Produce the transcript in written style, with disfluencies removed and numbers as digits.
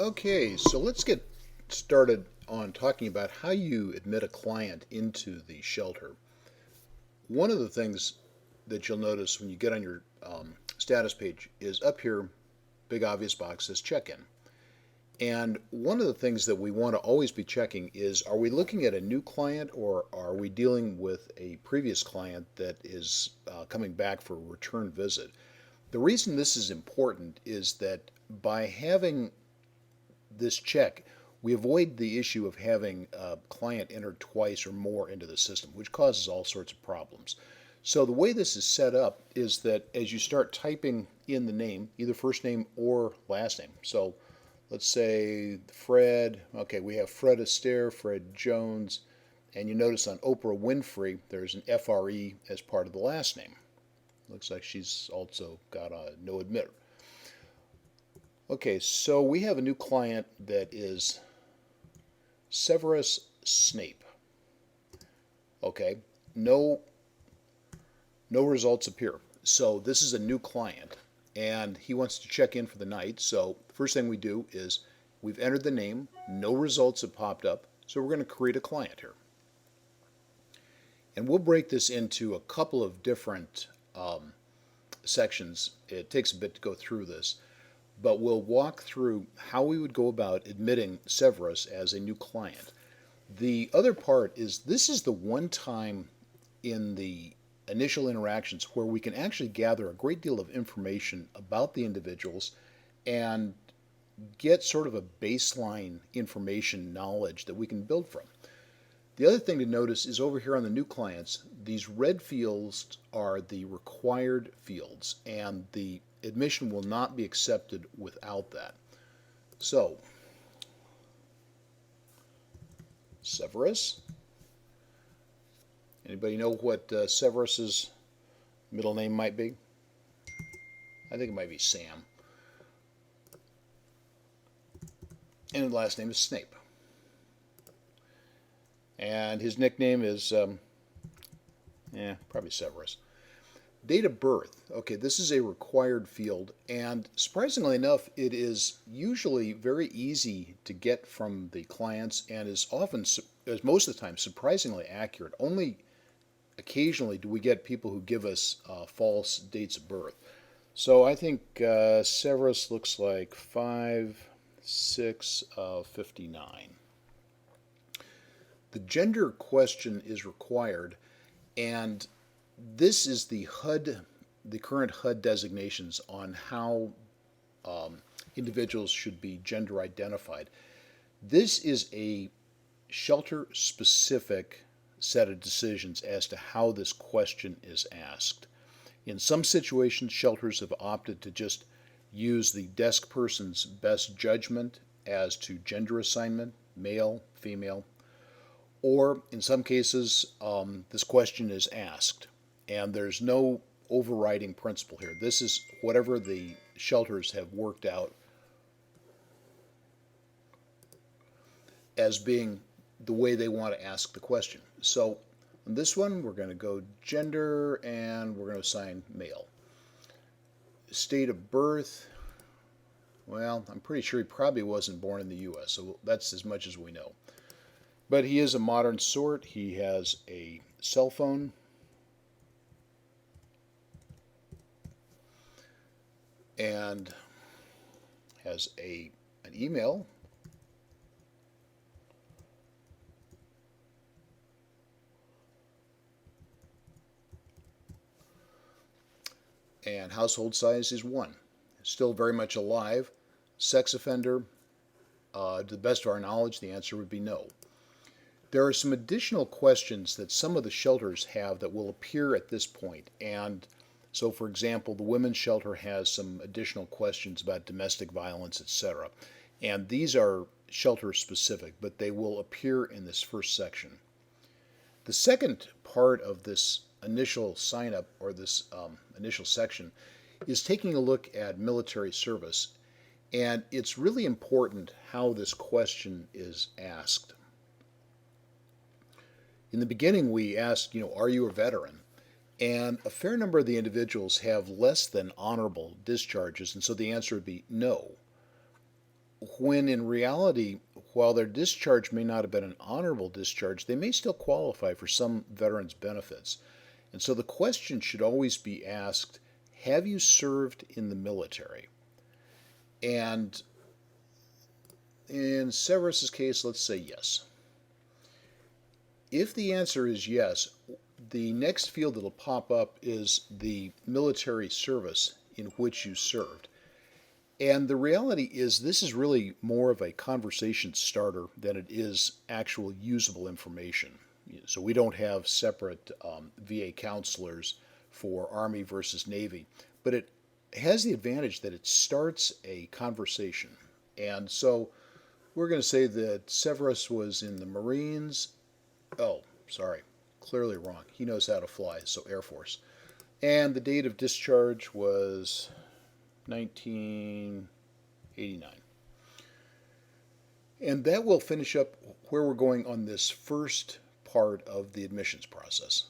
Okay, so let's get started on talking about how you admit a client into the shelter. One of the things that you'll notice when you get on your status page is up here, big obvious box says check-in. And one of the things that we want to always be checking is, are we looking at a new client or are we dealing with a previous client that is coming back for a return visit? The reason this is important is that by having this check, we avoid the issue of having a client enter twice or more into the system, which causes all sorts of problems. So the way this is set up is that as you start typing in the name, either first name or last name. So let's say Fred. Okay, we have Fred Astaire, Fred Jones, and you notice on Oprah Winfrey there's an FRE as part of the last name. Looks like she's also got a no admitter. Okay, so we have a new client that is Severus Snape. Okay, no results appear. So this is a new client and he wants to check in for the night. So the first thing we do is we've entered the name, no results have popped up, so we're going to create a client here. And we'll break this into a couple of different sections. It takes a bit to go through this, but we'll walk through how we would go about admitting Severus as a new client. The other part is this is the one time in the initial interactions where we can actually gather a great deal of information about the individuals and get sort of a baseline information knowledge that we can build from. The other thing to notice is over here on the new clients, these red fields are the required fields, and the admission will not be accepted without that. So, Severus. Anybody know what Severus's middle name might be? I think it might be Sam. And his last name is Snape. And his nickname is, probably Severus. Date of birth. Okay, this is a required field, and surprisingly enough, it is usually very easy to get from the clients and is often, as most of the time, surprisingly accurate. Only occasionally do we get people who give us false dates of birth. So I think Severus looks like 5/6/59. The gender question is required, and this is the HUD, the current HUD designations on how individuals should be gender identified. This is a shelter specific set of decisions as to how this question is asked. In some situations, shelters have opted to just use the desk person's best judgment as to gender assignment, male, female, or in some cases, this question is asked, and there's no overriding principle here. This is whatever the shelters have worked out as being the way they want to ask the question. So on this one, we're going to go gender, and we're going to assign male. State of birth, well, I'm pretty sure he probably wasn't born in the U.S., so that's as much as we know. But he is a modern sort. He has a cell phone. And has an email. And household size is 1. Still very much alive. Sex offender, to the best of our knowledge, the answer would be no. There are some additional questions that some of the shelters have that will appear at this point. And so, for example, the women's shelter has some additional questions about domestic violence, etc. And these are shelter specific, but they will appear in this first section. The second part of this initial sign up, or this initial section, is taking a look at military service. And it's really important how this question is asked. In the beginning, we asked, are you a veteran? And a fair number of the individuals have less than honorable discharges, and so the answer would be no. when in reality, while their discharge may not have been an honorable discharge, they may still qualify for some veterans benefits. And so the question should always be asked, have you served in the military? And in Severus's case, let's say yes. If the answer is yes, the next field that'll pop up is the military service in which you served. And the reality is, this is really more of a conversation starter than it is actual usable information. So we don't have separate VA counselors for Army versus Navy, but it has the advantage that it starts a conversation. And so we're going to say that Severus was in the Marines. Oh, sorry, clearly wrong. He knows how to fly, so Air Force. And the date of discharge was 1989. And that will finish up where we're going on this first part of the admissions process.